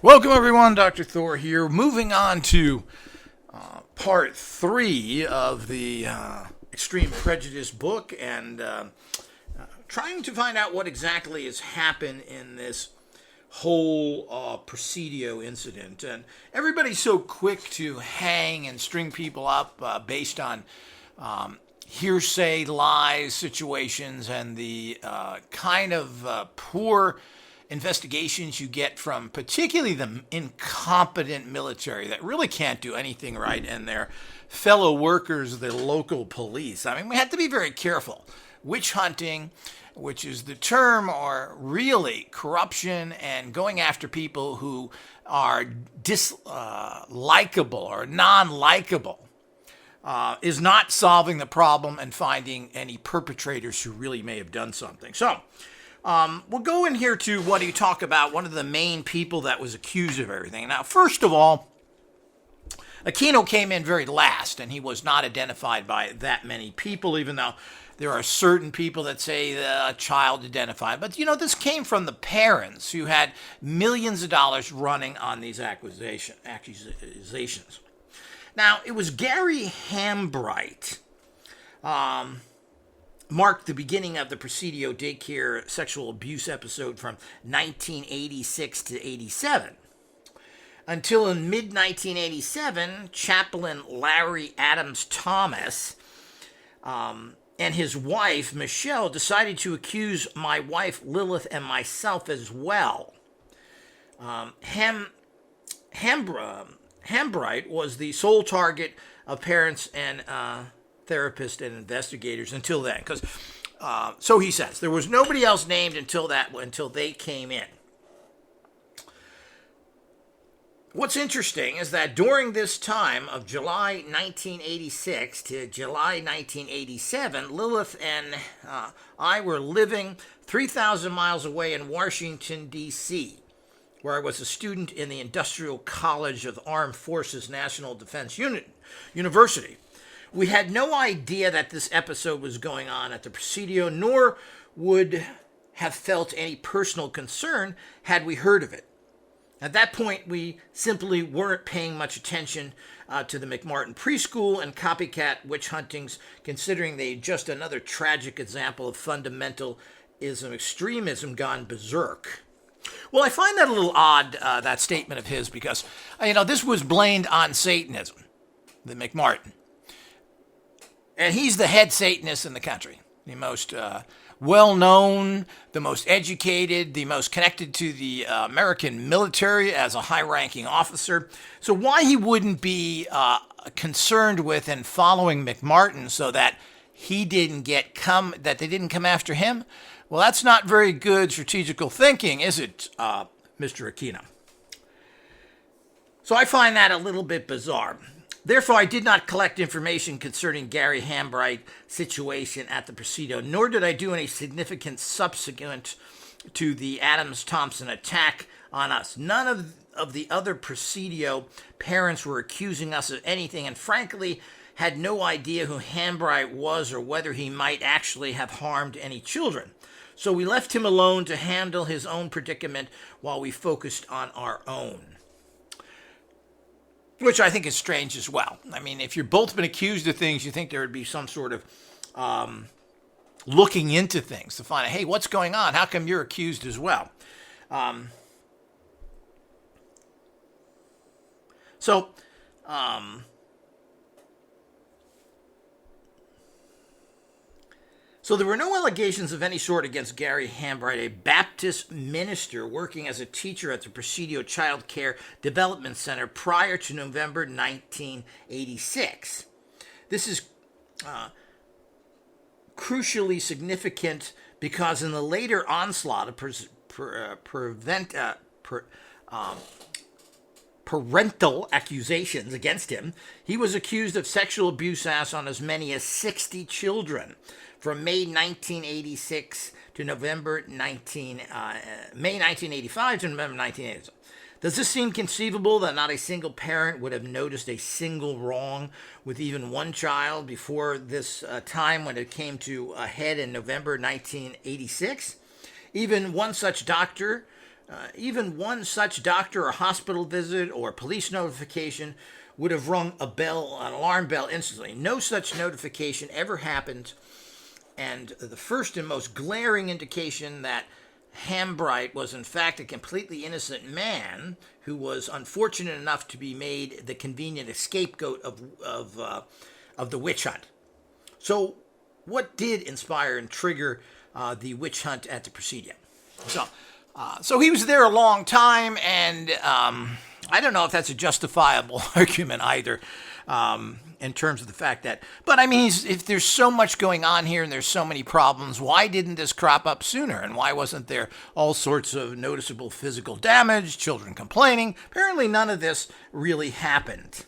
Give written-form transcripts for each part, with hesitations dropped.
Welcome everyone, Dr. Thor here. Moving on to part 3 of the Extreme Prejudice book and trying to find out what exactly has happened in this whole Presidio incident. And everybody's so quick to hang and string people up based on hearsay, lies, situations, and the kind of poor investigations you get from particularly the incompetent military that really can't do anything right, and their fellow workers, the local police. I mean, we have to be very careful. Witch hunting, which is the term, or really corruption and going after people who are dislikable or non-likable, is not solving the problem and finding any perpetrators who really may have done something. So, we'll go in here to what you talk about, one of the main people that was accused of everything. Now, first of all, Aquino came in very last, and he was not identified by that many people, even though there are certain people that say the child identified. But, you know, this came from the parents who had millions of dollars running on these accusations. Now, it was Gary Hambright, marked the beginning of the Presidio daycare sexual abuse episode from 1986 to 87. Until in mid-1987, Chaplain Larry Adams Thomas and his wife, Michelle, decided to accuse my wife, Lilith, and myself as well. Hambright was the sole target of parents and therapists and investigators until then, because so he says there was nobody else named until they came in. What's interesting is that during this time of July 1986 to July 1987, Lilith and I were living 3,000 miles away in Washington, D.C., where I was a student in the Industrial College of the Armed Forces National Defense University. We had no idea that this episode was going on at the Presidio, nor would have felt any personal concern had we heard of it. At that point, we simply weren't paying much attention to the McMartin preschool and copycat witch huntings, considering they just another tragic example of fundamentalism, extremism gone berserk. Well, I find that a little odd, that statement of his, because, this was blamed on Satanism, the McMartin. And he's the head Satanist in the country, the most well-known, the most educated, the most connected to the American military as a high-ranking officer. So why he wouldn't be concerned with and following McMartin so that they didn't come after him? Well, that's not very good strategical thinking, is it, Mr. Aquino? So I find that a little bit bizarre. Therefore, I did not collect information concerning Gary Hambright's situation at the Presidio, nor did I do any significant subsequent to the Adams-Thompson attack on us. None of the other Presidio parents were accusing us of anything, and frankly, had no idea who Hambright was or whether he might actually have harmed any children. So we left him alone to handle his own predicament while we focused on our own. Which I think is strange as well. I mean, if you've both been accused of things, you think there would be some sort of looking into things to find out, hey, what's going on? How come you're accused as well? So there were no allegations of any sort against Gary Hambright, a Baptist minister working as a teacher at the Presidio Child Care Development Center prior to November 1986. This is crucially significant because in the later onslaught of parental accusations against him, he was accused of sexual abuse on as many as 60 children. From May 1986 to May 1985 to November 1987. Does this seem conceivable that not a single parent would have noticed a single wrong with even one child before this time when it came to a head in November 1986? Even one such doctor Even one such doctor or hospital visit or police notification would have rung an alarm bell instantly. No such notification ever happened, and the first and most glaring indication that Hambright was in fact a completely innocent man who was unfortunate enough to be made the convenient scapegoat of the witch hunt. So, what did inspire and trigger the witch hunt at the Presidio? So he was there a long time, and I don't know if that's a justifiable argument either, in terms of the fact that, but I mean, if there's so much going on here and there's so many problems, why didn't this crop up sooner? And why wasn't there all sorts of noticeable physical damage, children complaining? Apparently none of this really happened.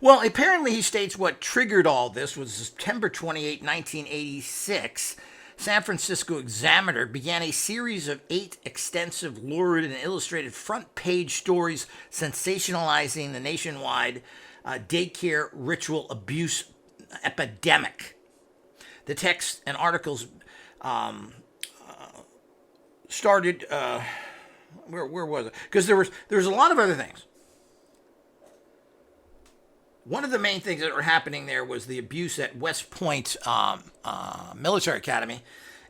Well, apparently he states what triggered all this was September 28, 1986. San Francisco Examiner began a series of 8 extensive, lurid, and illustrated front-page stories sensationalizing the nationwide daycare ritual abuse epidemic. The text and articles started, where was it? Because there was a lot of other things. One of the main things that were happening there was the abuse at West Point Military Academy,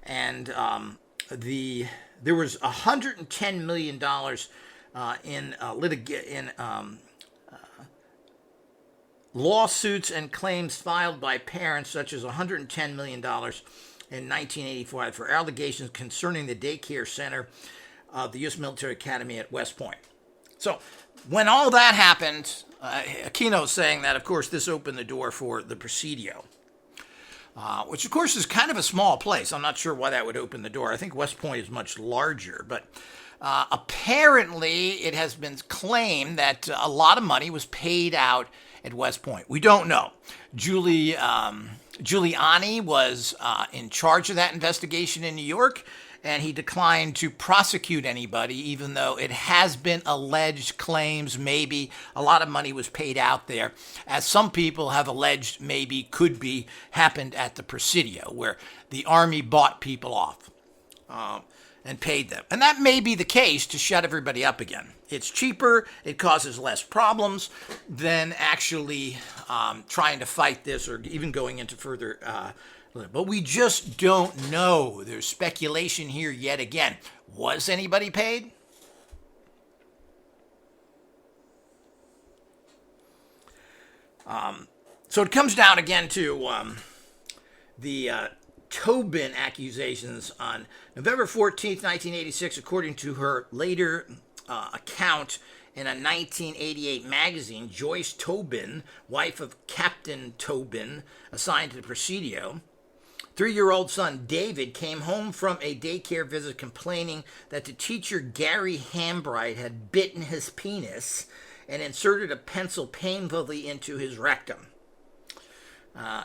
and there was $110 million in lawsuits and claims filed by parents, such as $110 million in 1985 for allegations concerning the daycare center of the U.S. Military Academy at West Point. So when all that happened, Aquino is saying that, of course, this opened the door for the Presidio, which, of course, is kind of a small place. I'm not sure why that would open the door. I think West Point is much larger, but apparently it has been claimed that a lot of money was paid out at West Point. We don't know. Giuliani was in charge of that investigation in New York, and he declined to prosecute anybody, even though it has been alleged claims maybe a lot of money was paid out there, as some people have alleged maybe could be happened at the Presidio, where the Army bought people off and paid them. And that may be the case to shut everybody up again. It's cheaper, it causes less problems than actually trying to fight this or even going into further but we just don't know. There's speculation here yet again. Was anybody paid? So it comes down again to the Tobin accusations on November 14th, 1986, according to her later account in a 1988 magazine. Joyce Tobin, wife of Captain Tobin, assigned to the Presidio, 3-year-old son David came home from a daycare visit complaining that the teacher Gary Hambright had bitten his penis and inserted a pencil painfully into his rectum.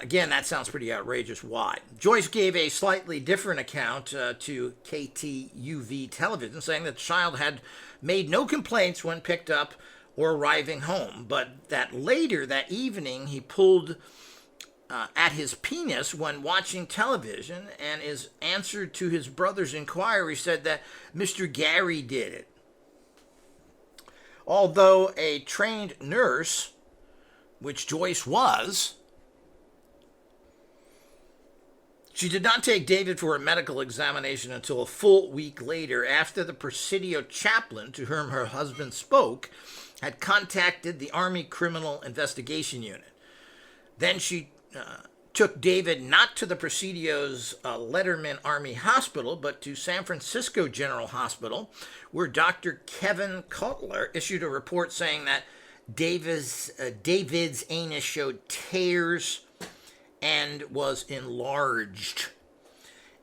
Again, that sounds pretty outrageous. Why? Joyce gave a slightly different account to KTUV television, saying that the child had made no complaints when picked up or arriving home, but that later that evening he pulled at his penis when watching television, and his answer to his brother's inquiry said that Mr. Gary did it. Although a trained nurse, which Joyce was, she did not take David for a medical examination until a full week later, after the Presidio chaplain to whom her husband spoke had contacted the Army Criminal Investigation Unit. Then she took David not to the Presidio's Letterman Army Hospital, but to San Francisco General Hospital, where Dr. Kevin Cutler issued a report saying that David's anus showed tears and was enlarged.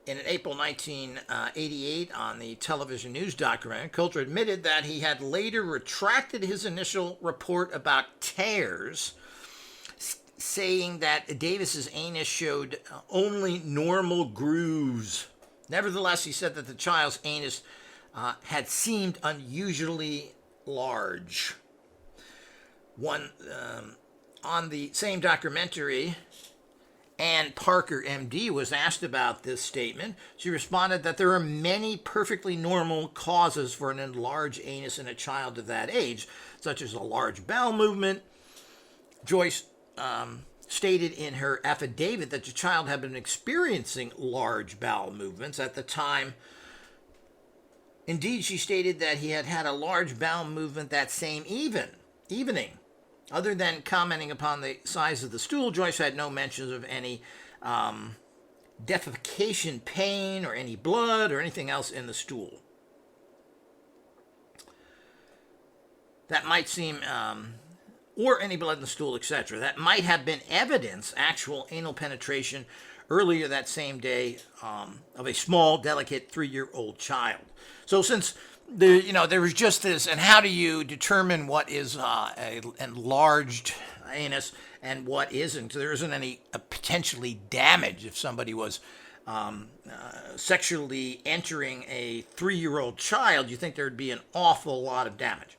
In an April 1988 on the television news documentary, Coulter admitted that he had later retracted his initial report about tears, saying that Davis's anus showed only normal grooves. Nevertheless, he said that the child's anus had seemed unusually large. On the same documentary, Ann Parker, MD, was asked about this statement. She responded that there are many perfectly normal causes for an enlarged anus in a child of that age, such as a large bowel movement. Joyce stated in her affidavit that the child had been experiencing large bowel movements at the time. Indeed, she stated that he had had a large bowel movement that same evening. Other than commenting upon the size of the stool, Joyce had no mentions of any defecation pain or any blood or anything else in the stool. That might seem, or any blood in the stool, etc. That might have been evidence, actual anal penetration earlier that same day of a small, delicate 3-year-old child. So since there was just this, and how do you determine what is an enlarged anus and what isn't? There isn't any potentially damage if somebody was sexually entering a 3-year-old child. You think there would be an awful lot of damage.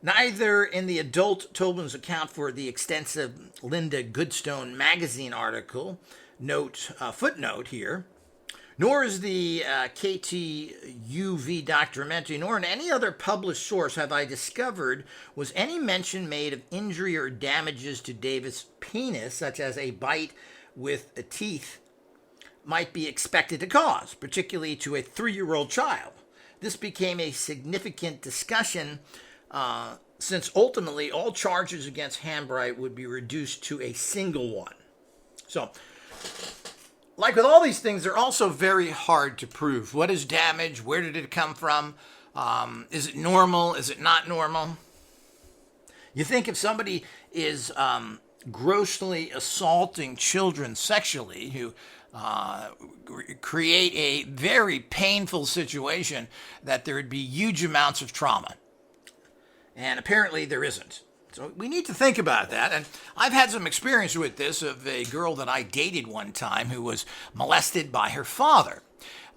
Neither in the adult Tobin's account for the extensive Linda Goodstone magazine article, footnote here, nor is the KTUV documentary, nor in any other published source have I discovered was any mention made of injury or damages to Davis' penis, such as a bite with a teeth might be expected to cause, particularly to a 3-year-old child. This became a significant discussion since ultimately all charges against Hambright would be reduced to a single one. So, like with all these things, they're also very hard to prove. What is damage? Where did it come from? Is it normal? Is it not normal? You think if somebody is grossly assaulting children sexually, who create a very painful situation, that there would be huge amounts of trauma. And apparently there isn't. So we need to think about that. And I've had some experience with this of a girl that I dated one time who was molested by her father.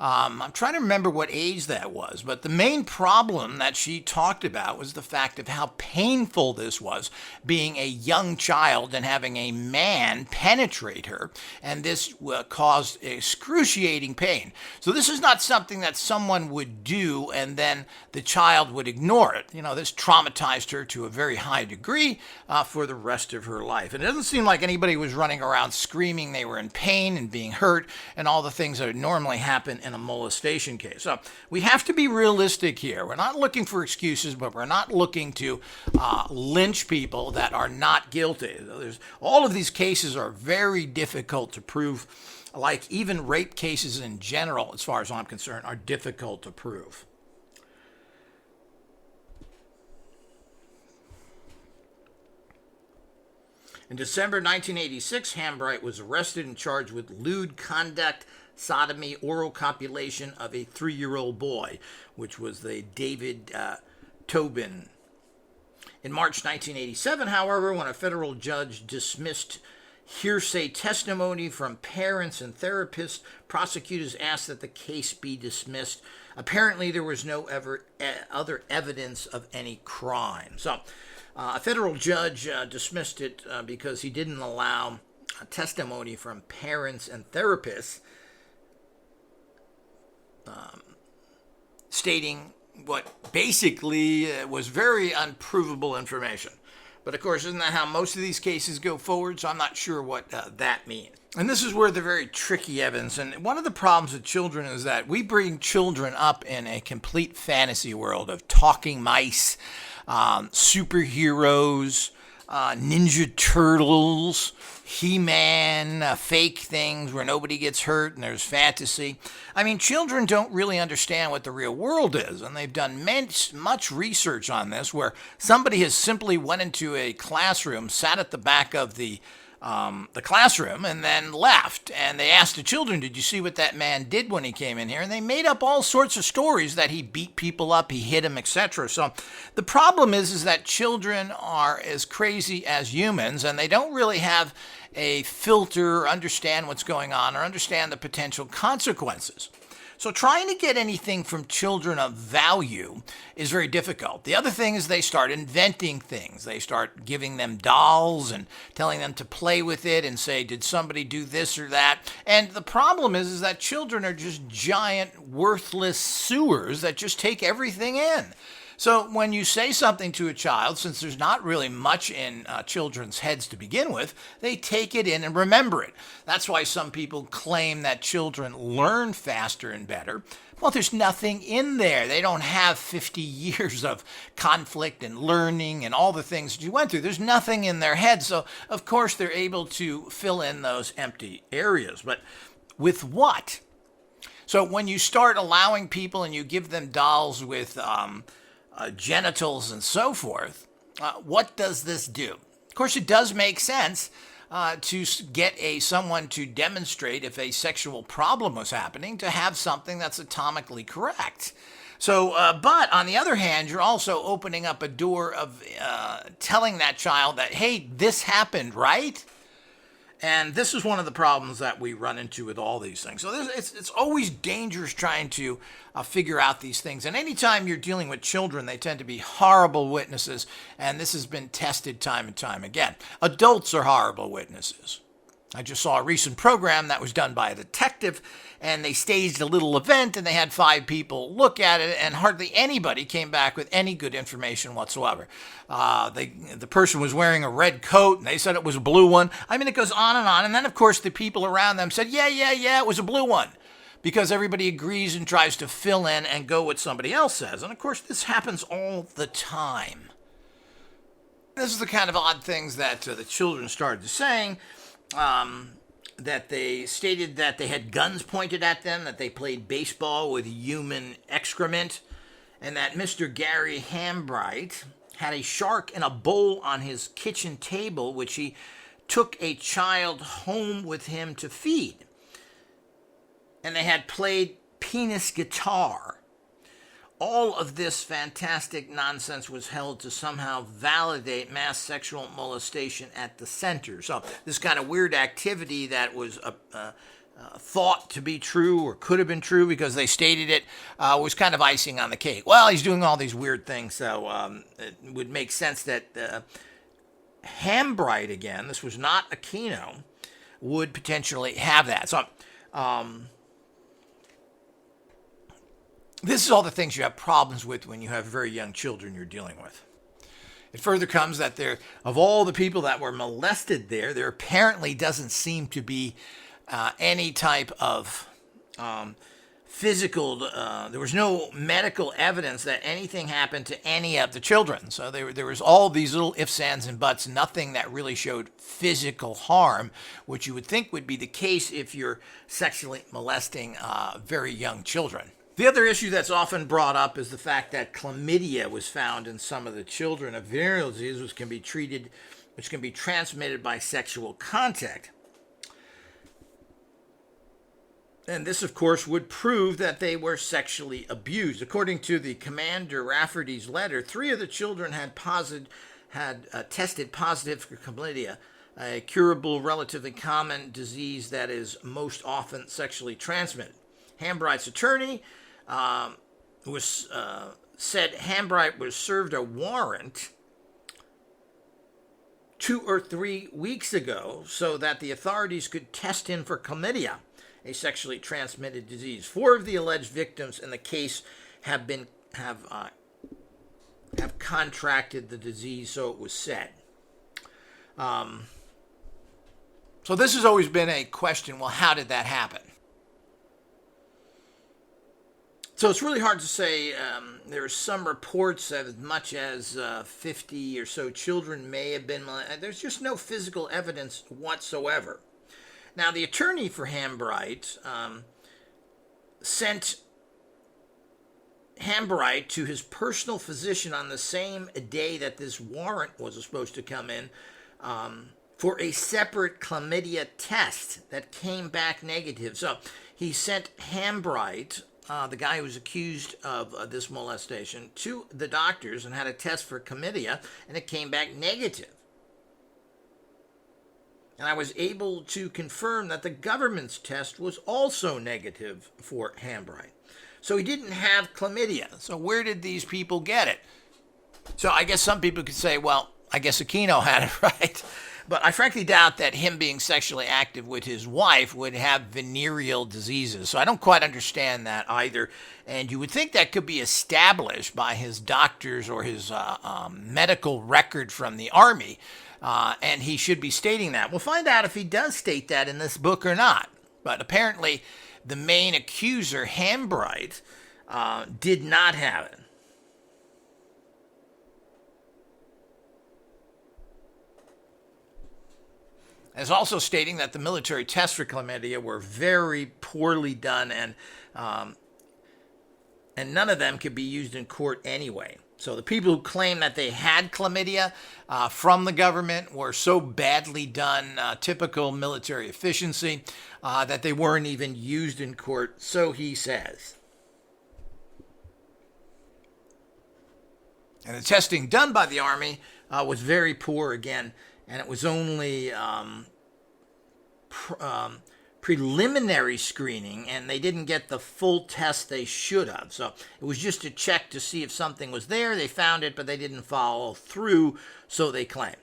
I'm trying to remember what age that was, but the main problem that she talked about was the fact of how painful this was, being a young child and having a man penetrate her, and this caused excruciating pain. So this is not something that someone would do and then the child would ignore it. This traumatized her to a very high degree for the rest of her life. And it doesn't seem like anybody was running around screaming they were in pain and being hurt and all the things that would normally happen in a molestation case. So we have to be realistic here. We're not looking for excuses, but we're not looking to lynch people that are not guilty. All of these cases are very difficult to prove, like even rape cases in general, as far as I'm concerned, are difficult to prove. In December 1986, Hambright was arrested and charged with lewd conduct, sodomy, oral copulation of a 3-year-old boy, which was the David Tobin. In March 1987, however, when a federal judge dismissed hearsay testimony from parents and therapists, prosecutors asked that the case be dismissed. Apparently, there was no other evidence of any crime. So, a federal judge dismissed it because he didn't allow testimony from parents and therapists stating what basically was very unprovable information. But of course, isn't that how most of these cases go forward? So I'm not sure what that means. And this is where the very tricky evidence, and one of the problems with children is that we bring children up in a complete fantasy world of talking mice, superheroes, Ninja Turtles, He-Man, fake things where nobody gets hurt and there's fantasy. I mean, children don't really understand what the real world is, and they've done much research on this where somebody has simply went into a classroom, sat at the back of the classroom, and then left. And they asked the children, did you see what that man did when he came in here? And they made up all sorts of stories that he beat people up, he hit them, etc. So the problem is that children are as crazy as humans, and they don't really have a filter or understand what's going on or understand the potential consequences. So trying to get anything from children of value is very difficult. The other thing is they start inventing things. They start giving them dolls and telling them to play with it and say, did somebody do this or that? And the problem is that children are just giant, worthless sewers that just take everything in. So when you say something to a child, since there's not really much in children's heads to begin with, they take it in and remember it. That's why some people claim that children learn faster and better. Well, there's nothing in there. They don't have 50 years of conflict and learning and all the things that you went through. There's nothing in their head. So, of course, they're able to fill in those empty areas. But with what? So when you start allowing people and you give them dolls with genitals and so forth, what does this do? Of course, it does make sense to get someone to demonstrate if a sexual problem was happening, to have something that's atomically correct. So, but on the other hand, you're also opening up a door of telling that child that, hey, this happened, right? And this is one of the problems that we run into with all these things. So it's always dangerous trying to figure out these things. And anytime you're dealing with children, they tend to be horrible witnesses. And this has been tested time and time again. Adults are horrible witnesses. I just saw a recent program that was done by a detective, and they staged a little event, and they had 5 people look at it, and hardly anybody came back with any good information whatsoever. The person was wearing a red coat, and they said it was a blue one. I mean, it goes on, and then, of course, the people around them said, yeah, it was a blue one, because everybody agrees and tries to fill in and go what somebody else says. And, of course, this happens all the time. This is the kind of odd things that the children started saying. That they stated that they had guns pointed at them, that they played baseball with human excrement, and that Mr. Gary Hambright had a shark in a bowl on his kitchen table, which he took a child home with him to feed. And they had played penis guitar. All of this fantastic nonsense was held to somehow validate mass sexual molestation at the center. So this kind of weird activity that was thought to be true or could have been true because they stated it was kind of icing on the cake. Well, he's doing all these weird things, so it would make sense that Hambright, again, this was not Aquino, would potentially have that. So this is all the things you have problems with when you have very young children you're dealing with. It further comes that of all the people that were molested there apparently doesn't seem to be any type of physical, there was no medical evidence that anything happened to any of the children. So there was all these little ifs, ands, and buts, nothing that really showed physical harm, which you would think would be the case if you're sexually molesting very young children. The other issue that's often brought up is the fact that chlamydia was found in some of the children, a venereal disease which can be transmitted by sexual contact. And this, of course, would prove that they were sexually abused. According to the Commander Rafferty's letter, 3 of the children had tested positive for chlamydia, a curable, relatively common disease that is most often sexually transmitted. Hambright's attorney said Hambright was served a warrant 2 or 3 weeks ago so that the authorities could test him for chlamydia, a sexually transmitted disease. 4 of the alleged victims in the case have contracted the disease, so it was said. So this has always been a question, well, how did that happen? So it's really hard to say. There are some reports that as much as 50 or so children may have been molested. There's just no physical evidence whatsoever. Now, the attorney for Hambright sent Hambright to his personal physician on the same day that this warrant was supposed to come in for a separate chlamydia test that came back negative. So he sent Hambright, the guy who was accused of this molestation, to the doctors and had a test for chlamydia, and it came back negative. And I was able to confirm that the government's test was also negative for Hambright. So he didn't have chlamydia. So where did these people get it? So I guess some people could say, well, I guess Aquino had it right. But I frankly doubt that him being sexually active with his wife would have venereal diseases. So I don't quite understand that either. And you would think that could be established by his doctors or his medical record from the Army. And he should be stating that. We'll find out if he does state that in this book or not. But apparently the main accuser, Hambright, did not have it. As also stating that the military tests for chlamydia were very poorly done, and none of them could be used in court anyway. So the people who claim that they had chlamydia from the government were so badly done, typical military efficiency, that they weren't even used in court, so he says. And the testing done by the Army was very poor again, and it was only preliminary screening, and they didn't get the full test they should have. So it was just a check to see if something was there. They found it, but they didn't follow through, so they claim.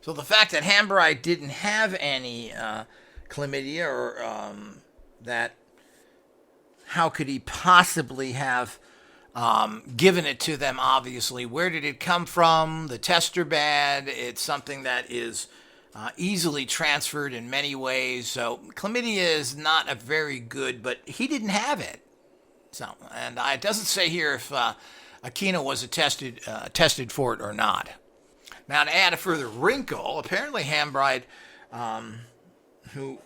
So the fact that Hambright didn't have any chlamydia, or that, how could he possibly have given it to them, obviously? Where did it come from? The tests are bad. It's something that is easily transferred in many ways. So chlamydia is not a very good, but he didn't have it. So, and it doesn't say here if Aquino was tested for it or not. Now, to add a further wrinkle, apparently Hambright, who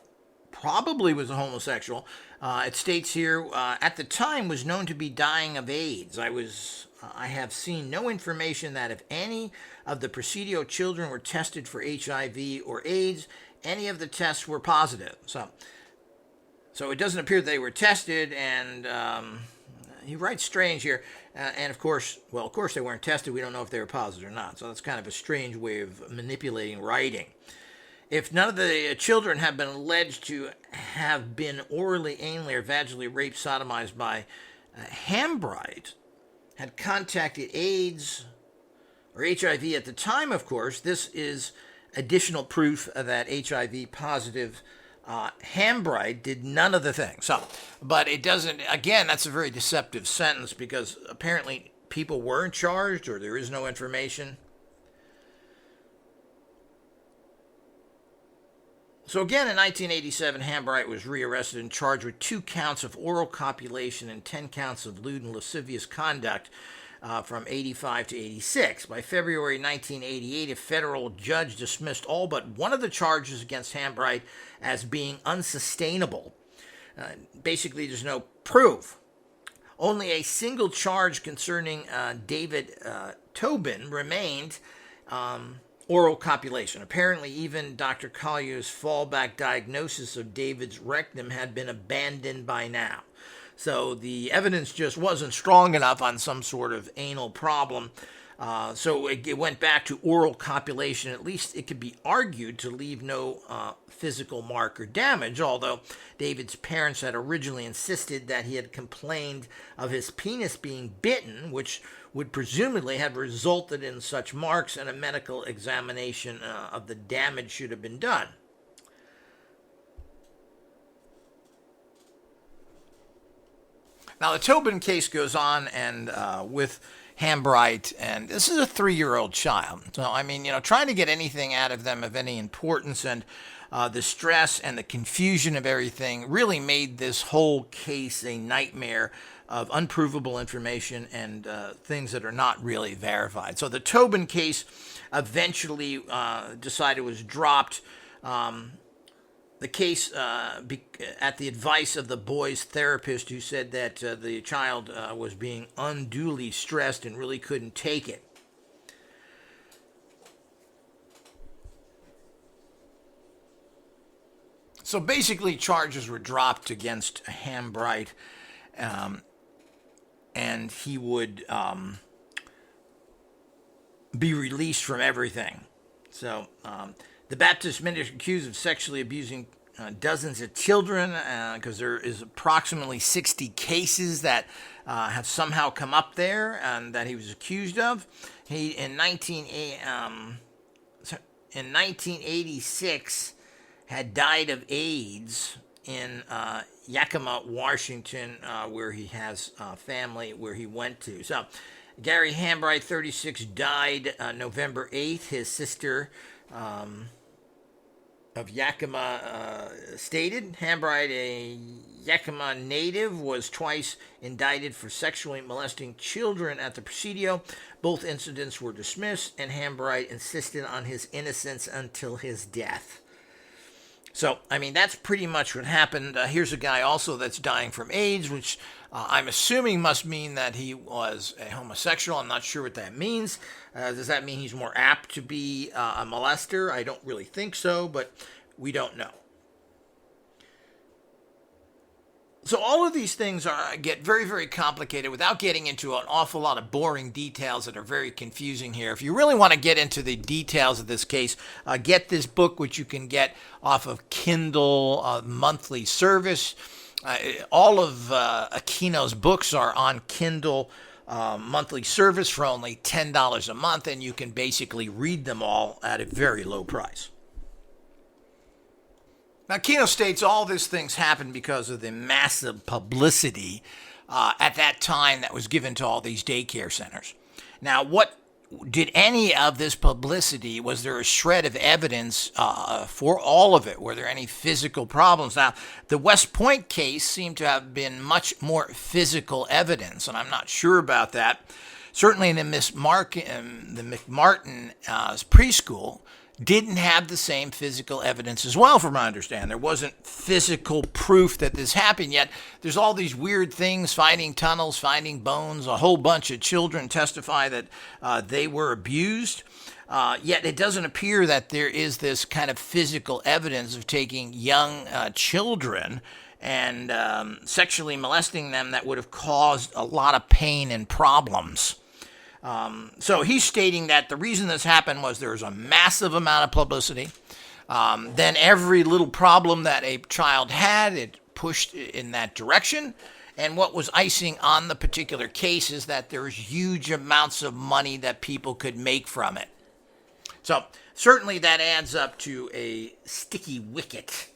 probably was a homosexual, it states here, at the time was known to be dying of AIDS. I have seen no information that if any of the Presidio children were tested for HIV or AIDS, any of the tests were positive. So it doesn't appear they were tested, and he writes strange here. And of course they weren't tested. We don't know if they were positive or not. So that's kind of a strange way of manipulating writing. If none of the children have been alleged to have been orally, anally, or vaginally raped, sodomized by Hambright, had contacted AIDS or HIV at the time, of course, this is additional proof that HIV positive Hambright did none of the things. So, but it doesn't, again, that's a very deceptive sentence, because apparently people weren't charged, or there is no information. So again, in 1987, Hambright was rearrested and charged with 2 counts of oral copulation and 10 counts of lewd and lascivious conduct from 85 to 86. By February 1988, a federal judge dismissed all but one of the charges against Hambright as being unsustainable. Basically, there's no proof. Only a single charge concerning David Tobin remained, oral copulation. Apparently, even Dr. Collier's fallback diagnosis of David's rectum had been abandoned by now. So the evidence just wasn't strong enough on some sort of anal problem. So it went back to oral copulation. At least it could be argued to leave no physical mark or damage, although David's parents had originally insisted that he had complained of his penis being bitten, which would presumably have resulted in such marks, and a medical examination of the damage should have been done. Now, the Tobin case goes on, and with Hambright, and this is a 3-year-old child. So, I mean, trying to get anything out of them of any importance, and the stress and the confusion of everything really made this whole case a nightmare of unprovable information and things that are not really verified. So the Tobin case eventually decided was dropped. The case, at the advice of the boy's therapist, who said that the child was being unduly stressed and really couldn't take it. So basically, charges were dropped against Hambright, and he would be released from everything. The Baptist minister accused of sexually abusing dozens of children, because there is approximately 60 cases that have somehow come up there and that he was accused of. He in 1986 had died of AIDS in Yakima, Washington, where he has family where he went to. So Gary Hambright, 36, died November 8th. His sister of Yakima stated Hambright, a Yakima native, was twice indicted for sexually molesting children at the Presidio. Both incidents were dismissed, and Hambright insisted on his innocence until his death. So, I mean, that's pretty much what happened. Here's a guy also that's dying from AIDS, which I'm assuming must mean that he was a homosexual. I'm not sure what that means. Does that mean he's more apt to be a molester? I don't really think so, but we don't know. So all of these things get very, very complicated without getting into an awful lot of boring details that are very confusing here. If you really want to get into the details of this case, get this book, which you can get off of Kindle monthly service. All of Aquino's books are on Kindle monthly service for only $10 a month, and you can basically read them all at a very low price. Now, Aquino states all these things happened because of the massive publicity at that time that was given to all these daycare centers. Now, what did any of this publicity, was there a shred of evidence for all of it? Were there any physical problems? Now, the West Point case seemed to have been much more physical evidence, and I'm not sure about that. Certainly in the McMartin preschool, didn't have the same physical evidence as well, from my understanding. There wasn't physical proof that this happened, yet there's all these weird things, finding tunnels, finding bones. A whole bunch of children testify that they were abused. Yet it doesn't appear that there is this kind of physical evidence of taking young children and sexually molesting them that would have caused a lot of pain and problems. So he's stating that the reason this happened was there was a massive amount of publicity. Then every little problem that a child had, it pushed in that direction. And what was icing on the particular case is that there was huge amounts of money that people could make from it. So certainly that adds up to a sticky wicket.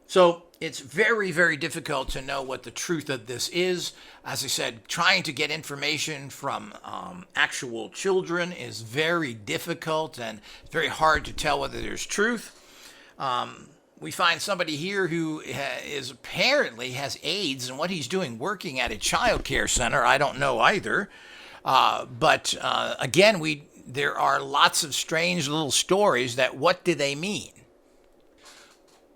So it's very, very difficult to know what the truth of this is. As I said, trying to get information from actual children is very difficult, and it's very hard to tell whether there's truth. We find somebody here who is apparently has AIDS, and what he's doing working at a child care center, I don't know either. But again, there are lots of strange little stories that what do they mean?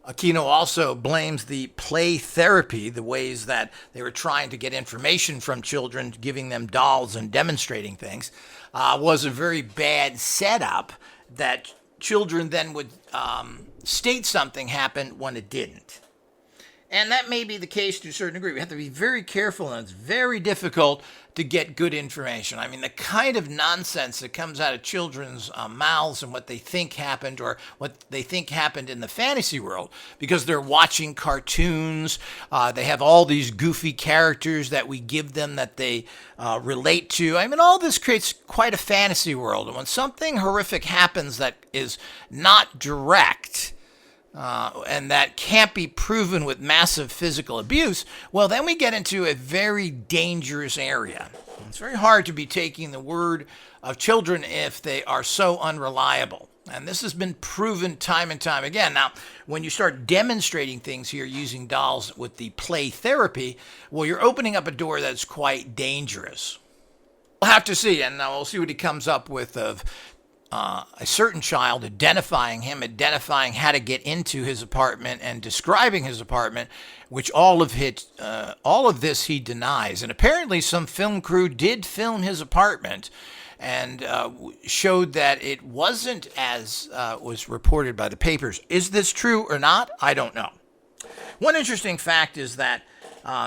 Aquino also blames the play therapy, the ways that they were trying to get information from children, giving them dolls and demonstrating things, was a very bad setup that children then would state something happened when it didn't. And that may be the case to a certain degree. We have to be very careful, and it's very difficult to get good information. I mean, the kind of nonsense that comes out of children's mouths and what they think happened, or what they think happened in the fantasy world, because they're watching cartoons. They have all these goofy characters that we give them that they relate to. I mean, all this creates quite a fantasy world. And when something horrific happens that is not direct, and that can't be proven with massive physical abuse, well, then we get into a very dangerous area. It's very hard to be taking the word of children if they are so unreliable. And this has been proven time and time again. Now, when you start demonstrating things here using dolls with the play therapy, well, you're opening up a door that's quite dangerous. We'll have to see, and we'll see what he comes up with of a certain child, identifying how to get into his apartment and describing his apartment, which all of this he denies. And apparently some film crew did film his apartment and showed that it wasn't as was reported by the papers. Is this true or not? I don't know. One interesting fact is that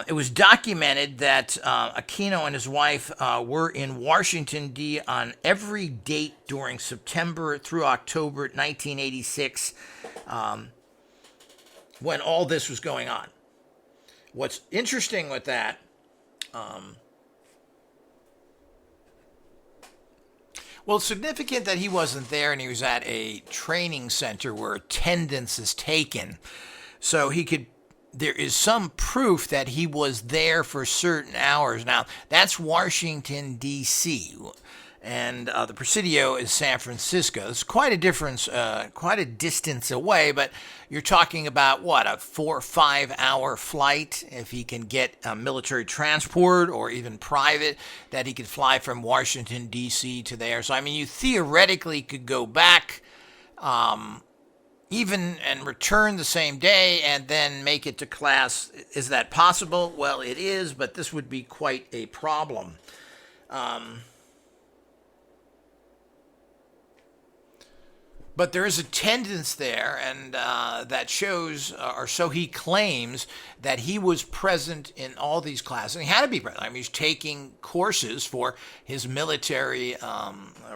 It was documented that Aquino and his wife were in Washington, D. on every date during September through October 1986 when all this was going on. What's interesting with that, well, it's significant that he wasn't there and he was at a training center where attendance is taken. So there is some proof that he was there for certain hours. Now, that's Washington, D.C., and the Presidio is San Francisco. It's quite a difference, quite a distance away, but you're talking about, a 4 or 5 hour flight if he can get military transport or even private, that he could fly from Washington, D.C. to there. So, I mean, you theoretically could go back even and return the same day and then make it to class. Is that possible? Well, it is, but this would be quite a problem. But there is attendance there, and that shows, or so he claims, that he was present in all these classes. And he had to be present. I mean, he's taking courses for his military,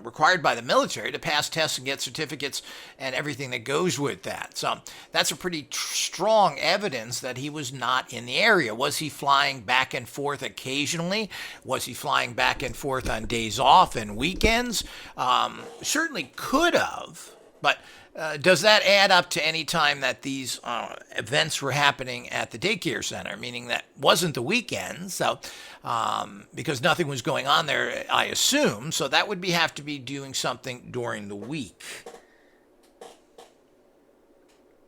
required by the military to pass tests and get certificates and everything that goes with that. So that's a pretty strong evidence that he was not in the area. Was he flying back and forth occasionally? Was he flying back and forth on days off and weekends? Certainly could have. But does that add up to any time that these events were happening at the daycare center, meaning that wasn't the weekend? So, because nothing was going on there, I assume. So that would have to be doing something during the week.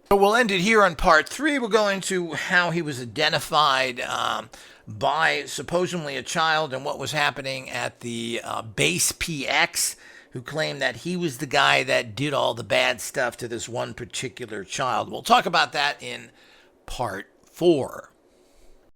So we'll end it here on part 3. We'll go into how he was identified by supposedly a child and what was happening at the base PX, who claimed that he was the guy that did all the bad stuff to this one particular child. We'll talk about that in part 4.